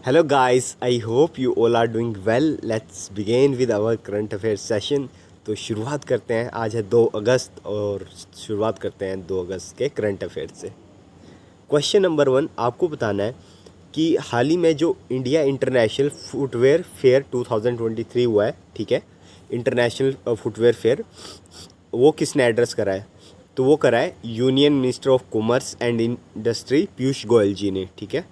Hello guys, I hope you all are doing well. Let's begin with our current affairs session. तो शुरुआत करते हैं। आज है 2 अगस्त और शुरुआत करते हैं 2 अगस्त के करंट अफेयर से। क्वेश्चन नंबर 1 आपको बताना है कि हाल ही में जो इंडिया इंटरनेशनल फुटवेयर फेयर 2023 हुआ है, ठीक है, इंटरनेशनल फुटवेयर फेयर, वो किसने एड्रेस करा है? तो वो करा है union minister of commerce and industry Piyush Goyal ji ने, ठीक है।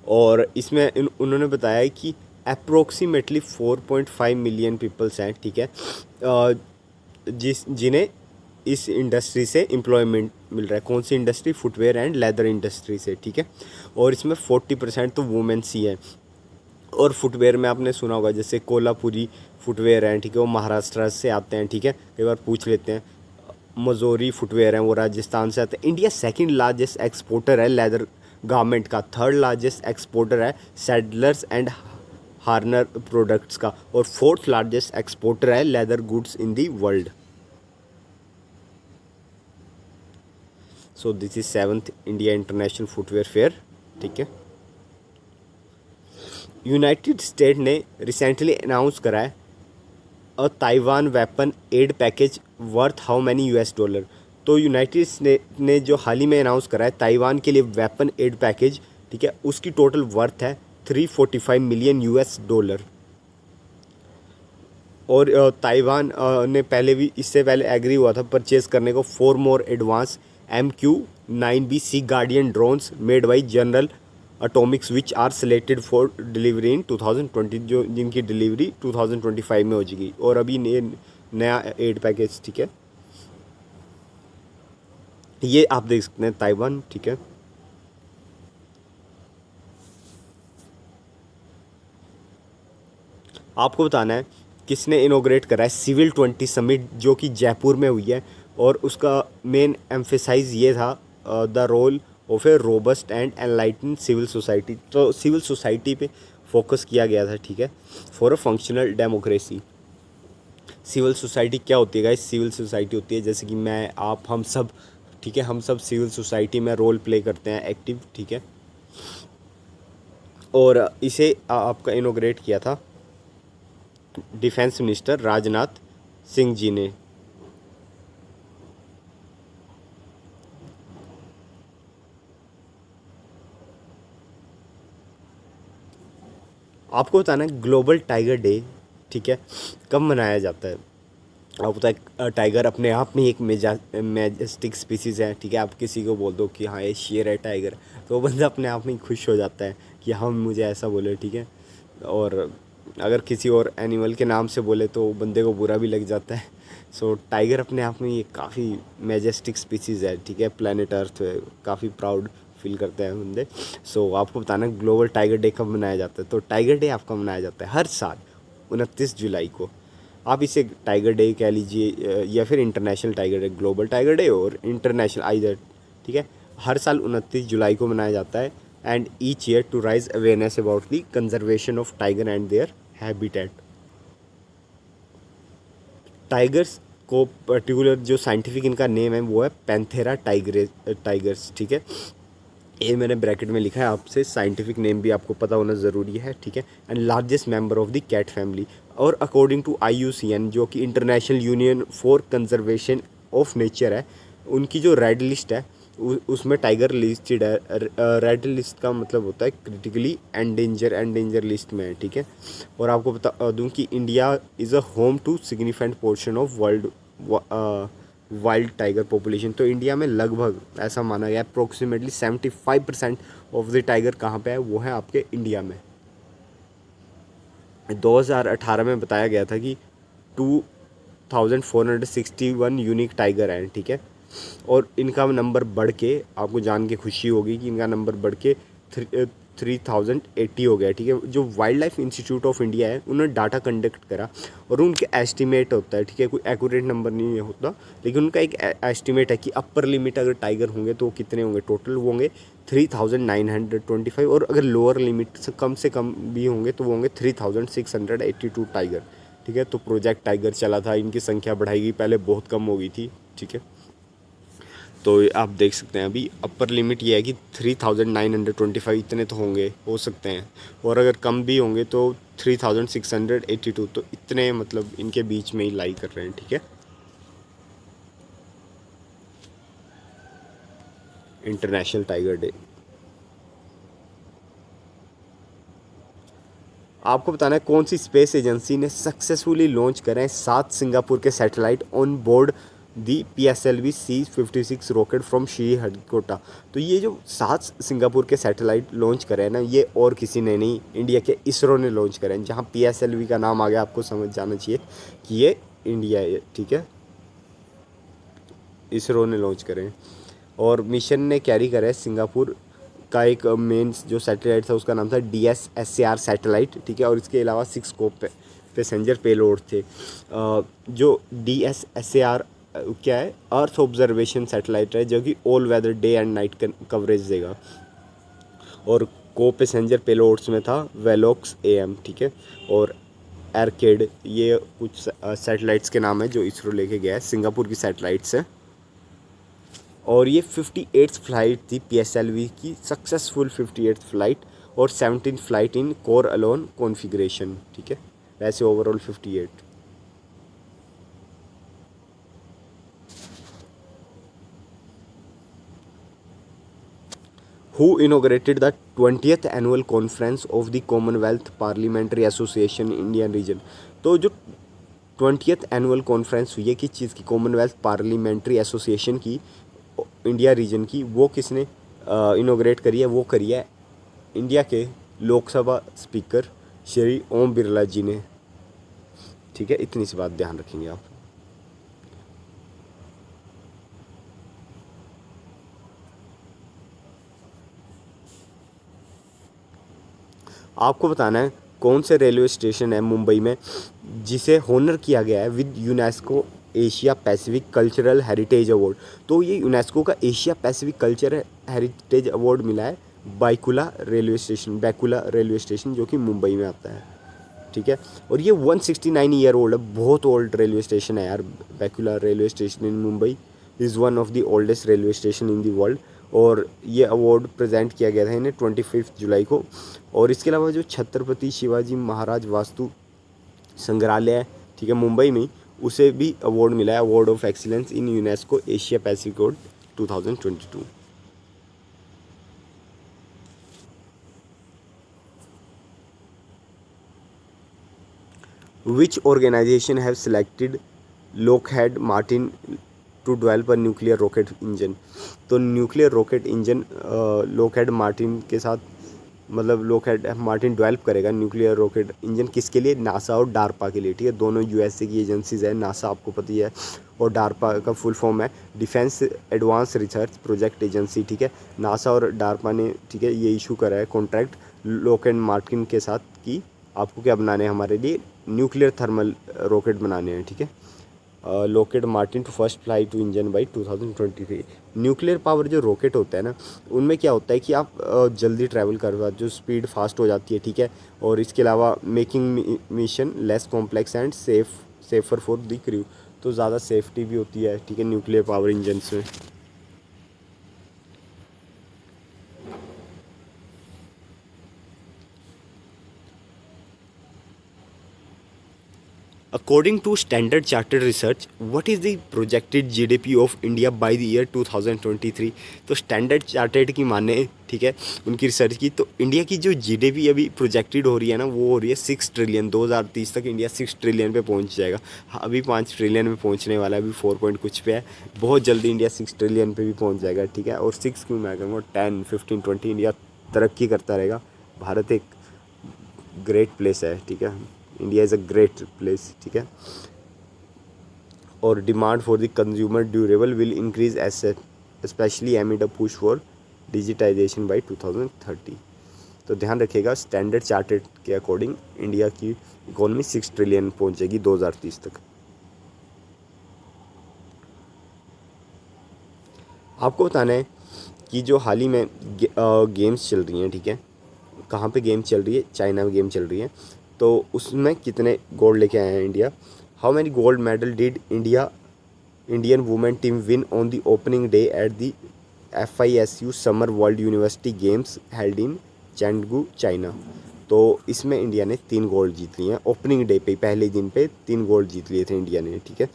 और इसमें उन्होंने बताया कि अप्रोक्सीमेटली 4.5 मिलियन पीपल्स हैं, ठीक है, जिन्हें इस इंडस्ट्री से एम्प्लॉयमेंट मिल रहा है। कौन सी industry? Footwear and leather industry से, ठीक है। और इसमें 40% तो वुमेन्स ही हैं। और फुटवेयर में आपने सुना होगा जैसे कोल्हापुरी फुटवेयर हैं, ठीक है, वो महाराष्ट्र से आते हैं, ठीक है, कई बार पूछ लेते हैं। मजोरी फुटवेयर हैं, वो राजस्थान से आते हैं। इंडिया सेकंड लार्जेस्ट एक्सपोर्टर है लेदर गारमेंट का, थर्ड लार्जेस्ट एक्सपोर्टर है सैडलर्स एंड हार्नर प्रोडक्ट्स का, और फोर्थ लार्जेस्ट एक्सपोर्टर है leather goods in the world. So this is 7th India international footwear fair, ठीक है। यूनाइटेड स्टेट ने recently announce करा है a Taiwan weapon aid package worth how many $? तो United state ने जो हाल ही में अनाउंस करा है ताइवान के लिए वेपन एड पैकेज, ठीक है, उसकी टोटल वर्थ है $345 मिलियन। और ताइवान ने पहले भी, इससे पहले एग्री हुआ था परचेज करने को 4 more advance MQ-9B sea guardian drones made by General Atomics which are selected for delivery in 2020, जो जिनकी डिलीवरी 2025 में हो जाएगी। और अभी नया एड पैकेज, ठीक है, ये आप देख सकते हैं ताइवान, ठीक है। आपको बताना है किसने इनोग्रेट करा है सिविल 20 समिट, जो कि जयपुर में हुई है। और उसका मेन एम्फेसाइज ये था the role of a robust and enlighten civil society. तो सिविल सोसाइटी पे फोकस किया गया था, ठीक है, for a functional democracy. Civil society क्या होती है गाइस? सिविल सोसाइटी होती है जैसे कि मैं, आप, हम सब, ठीक है, हम सब सिविल सोसाइटी में रोल प्ले करते हैं एक्टिव, ठीक है। और इसे आपका इनोग्रेट किया था डिफेंस मिनिस्टर राजनाथ सिंह जी ने। आपको बताना है ग्लोबल टाइगर डे, ठीक है, कब मनाया जाता है? आपको पता है टाइगर अपने आप में एक मैजेस्टिक स्पीसीज़ है, ठीक है। आप किसी को बोल दो कि हाँ ये शेर है, टाइगर, तो वो बंदा अपने आप में ही खुश हो जाता है कि हम, मुझे ऐसा बोले, ठीक है। और अगर किसी और एनिमल के नाम से बोले तो बंदे को बुरा भी लग जाता है। सो टाइगर अपने आप में ये काफ़ी मैजेस्टिक स्पीसीज़ है, ठीक है, प्लेनेट अर्थ है, काफ़ी प्राउड फील करते हैं बंदे। सो आपको बताना ग्लोबल टाइगर डे कब मनाया जाता है? तो टाइगर डे आपका मनाया जाता है हर साल 29 जुलाई को। आप इसे टाइगर डे कह लीजिए या फिर international tiger day, global tiger day और इंटरनेशनल आइदर, ठीक है, हर साल 29 जुलाई को मनाया जाता है। And each year to raise awareness about the conservation of tiger and their habitat. Tigers को पर्टिकुलर जो साइंटिफिक इनका नेम है वो है पैंथेरा टाइगर्स, ठीक है। ये मैंने ब्रैकेट में लिखा है, आपसे साइंटिफिक नेम भी आपको पता होना ज़रूरी है, ठीक है। And largest member of the cat family. और अकॉर्डिंग टू IUCN, जो कि International Union for Conservation of Nature है, उनकी जो रेड लिस्ट है उसमें टाइगर लिस्टेड है। रेड लिस्ट का मतलब होता है क्रिटिकली एंडेंजर लिस्ट में है, ठीक है। और आपको बता दूं कि India is a home to significant portion of world wild tiger population. तो इंडिया में लगभग ऐसा माना गया अप्रोक्सीमेटली 75% ऑफ द टाइगर कहाँ पे है? वो है आपके इंडिया में। 2018 में बताया गया था कि 2461 यूनिक टाइगर हैं, ठीक है। और इनका नंबर बढ़ के, आपको जान के खुशी होगी कि इनका नंबर बढ़ के 3080 हो गया, ठीक है। जो wild life institute of India है, उन्होंने डाटा कंडक्ट करा और उनके एस्टिमेट होता है, ठीक है, कोई एक्यूरेट नंबर नहीं होता, लेकिन उनका एक एस्टिमेट है कि अपर लिमिट अगर टाइगर होंगे तो कितने होंगे टोटल? वो होंगे 3925। और अगर लोअर लिमिट से कम भी होंगे तो वो होंगे 3682 टाइगर, ठीक है। तो प्रोजेक्ट टाइगर चला था, इनकी संख्या बढ़ाई गई, पहले बहुत कम हो गई थी, ठीक है। तो आप देख सकते हैं अभी अपर लिमिट ये है कि 3925 इतने तो होंगे, हो सकते हैं, और अगर कम भी होंगे तो 3682, तो इतने मतलब इनके बीच में ही लाई कर रहे हैं, ठीक है। International tiger day. आपको बताना है कौन सी स्पेस एजेंसी ने सक्सेसफुली लॉन्च करें 7 सिंगापुर के satellite on board the PSLV C56 rocket from Sriharikota. तो ये जो 7 सिंगापुर के सैटेलाइट लॉन्च करे हैं ना, ये और किसी ने नहीं, इंडिया के इसरो ने लॉन्च करे हैं। जहाँ PSLV का नाम आ गया आपको समझ जाना चाहिए कि ये इंडिया है, ठीक है, इसरो ने लॉन्च करे हैं। और मिशन ने कैरी करा है सिंगापुर का एक मेन जो सैटेलाइट था उसका नाम था DSSAR सैटेलाइट, ठीक है, और इसके अलावा 6 को पैसेंजर पेलोड थे। जो DSSAR क्या है, अर्थ ऑब्जर्वेशन सैटेलाइट है, जो कि all weather day and night coverage देगा। और को पैसेंजर पेलोड्स में था वेलोक्स AM, ठीक है, और एरकेड, ये कुछ सैटेलाइट्स के नाम है जो इसरो लेके गया है, सिंगापुर की सैटेलाइट्स है। और ये 58th फ्लाइट थी PSLV की, सक्सेसफुल 58th फ्लाइट, और 17th flight in core alone configuration, ठीक है, वैसे overall 58। Who inaugurated the 20th annual conference of the Commonwealth Parliamentary Association Indian Region? तो जो 20th एनुअल कॉन्फ्रेंस हुई है किस चीज़ की, कॉमनवेल्थ पार्लियामेंट्री एसोसिएशन की, इंडिया रीजन की, वो किसने इनोग्रेट करी है? वो करी है इंडिया के लोकसभा स्पीकर श्री ओम बिरला जी ने, ठीक है, इतनी सी बात ध्यान रखेंगे आप। आपको बताना है कौन से रेलवे स्टेशन है मुंबई में जिसे होनर किया गया है with UNESCO Asia Pacific cultural heritage award. तो ये यूनेस्को का Asia Pacific cultural heritage award मिला है बैकुला रेलवे स्टेशन जो कि मुंबई में आता है, ठीक है। और ये 169 ईयर ओल्ड है, बहुत ओल्ड रेलवे स्टेशन है यार। Byculla railway station in Mumbai is one of the oldest railway station in the world. और ये अवार्ड प्रेजेंट किया गया था इन्हें 25 जुलाई को। और इसके अलावा जो छत्रपति शिवाजी महाराज वास्तु संग्रहालय है, ठीक है, मुंबई में, उसे भी अवार्ड मिला है, award of excellence in UNESCO Asia Pacific award 2022। Which organization have selected Lockheed Martin to develop a nuclear rocket engine? तो nuclear rocket engine Lockheed Martin के साथ, मतलब लॉकहेड मार्टिन डेवलप करेगा न्यूक्लियर रॉकेट इंजन, किसके लिए? NASA और DARPA के लिए, ठीक है। दोनों USA की एजेंसीज है, नासा आपको पता ही है, और डार्पा का फुल फॉर्म है defence advance research project agency, ठीक है। नासा और डार्पा ने, ठीक है, ये इशू करा है कॉन्ट्रैक्ट लॉकहेड मार्टिन के साथ कि आपको क्या बनाने हैं, हमारे लिए न्यूक्लियर थर्मल रॉकेट बनाने हैं, ठीक है। Lockheed Martin to first fly two engine by 2023। Nuclear power जो रॉकेट होता है ना, उनमें क्या होता है कि आप जल्दी ट्रैवल कर पाते, जो स्पीड फास्ट हो जाती है, ठीक है। और इसके अलावा making mission less complex and safer for the crew, तो ज़्यादा सेफ्टी भी होती है, ठीक है, न्यूक्लियर पावर इंजन में। According to Standard Chartered Research, what is the projected GDP of India by the year 2023? तो स्टैंडर्ड चार्टेड की माने, ठीक है, उनकी रिसर्च की, तो इंडिया की जो GDP अभी प्रोजेक्टेड हो रही है ना, वो हो रही है 6 ट्रिलियन। 2030 तक इंडिया 6 ट्रिलियन पे पहुंच जाएगा। हाँ, अभी 5 ट्रिलियन में पहुंचने वाला है, अभी 4 पॉइंट कुछ पे है। बहुत जल्दी इंडिया 6 ट्रिलियन पे भी पहुंच जाएगा, ठीक है। और 6 क्यों मैं कहूँगा 10, 15, 20 इंडिया तरक्की करता रहेगा। भारत एक ग्रेट प्लेस है, ठीक है, India is a great place, ठीक है। और demand for the consumer durable will increase asset specially amid a push for digitisation by 2030। तो ध्यान रखिएगा, स्टैंडर्ड चार्टेड के अकॉर्डिंग इंडिया की इकोनॉमी 6 ट्रिलियन पहुंचेगी 2030 तक। आपको बताना है कि जो हाल ही में गेम्स चल रही हैं, ठीक है, कहाँ पे गेम चल रही है? चाइना में गेम चल रही है। तो उसमें कितने गोल्ड लेके आए हैं India? How many gold medal did India Indian women team win on the opening day at the FISU summer world university games held in Chengdu China. तो इसमें इंडिया ने 3 गोल्ड जीत लिए हैं ओपनिंग डे पे, पहले दिन पे 3 गोल्ड जीत लिए थे इंडिया ने, ठीक है।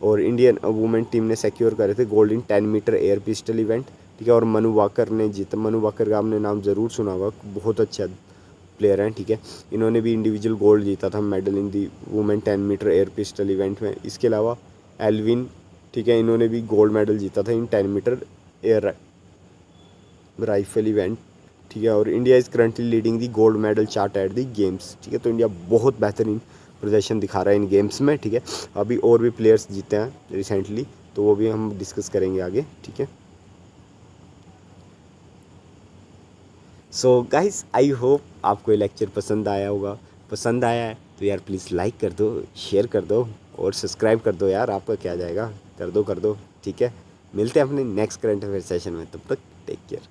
और इंडियन वुमेन टीम ने सिक्योर करे थे gold in 10 metre air pistol event, ठीक है। और मनु वाकर ने जीता, मनु वाकर का आपने नाम ज़रूर सुना होगा, बहुत अच्छा प्लेयर हैं, ठीक है। इन्होंने भी इंडिविजुअल गोल्ड जीता था medal in the women 10 metre air pistol event में। इसके अलावा एल्विन, ठीक है, इन्होंने भी गोल्ड मेडल जीता था इन 10 मीटर एयर राइफल इवेंट, ठीक है। और India is currently leading the gold medal chart at the games, ठीक है। तो इंडिया बहुत बेहतरीन प्रदर्शन दिखा रहा है इन गेम्स में, ठीक है। अभी और भी प्लेयर्स जीते हैं रिसेंटली, तो वो भी हम डिस्कस करेंगे आगे, ठीक है। सो गाइस, आई होप आपको ये लेक्चर पसंद आया होगा। पसंद आया है तो यार प्लीज़ लाइक कर दो, शेयर कर दो और सब्सक्राइब कर दो यार, आपका क्या जाएगा, कर दो, ठीक है। मिलते हैं अपने नेक्स्ट करंट अफेयर सेशन में, तब तक टेक केयर।